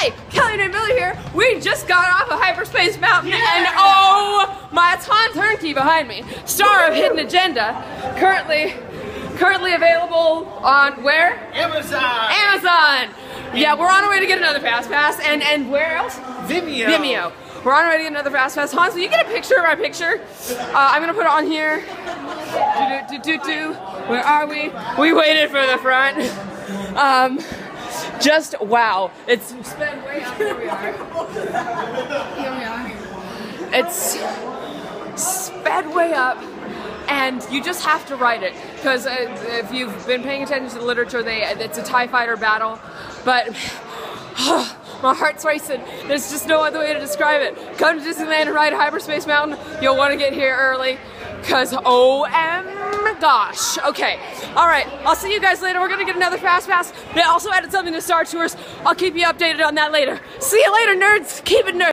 Hi, Kelly Ray Miller here. We just got off of Hyperspace Mountain, and oh my, it's Han Turnkey behind me, star of Hidden Agenda, currently available on where? Amazon. Yeah, we're on our way to get another Fast Pass, and where else? Vimeo. We're on our way to get another Fast Pass. Hans, will you get a picture of my picture? I'm gonna put it on here. Where are we? We waited for the front. Just wow. It's sped way up. Here we are. Here we are. It's sped way up, and you just have to write it. Because if you've been paying attention to the literature, it's a TIE fighter battle. But my heart's racing. There's just no other way to describe it. Come to Disneyland and ride Hyperspace Mountain. You'll want to get here early. Because OM gosh. Okay. Alright. I'll see you guys later. We're going to get another Fast Pass. They also added something to Star Tours. I'll keep you updated on that later. See you later, nerds. Keep it nerds.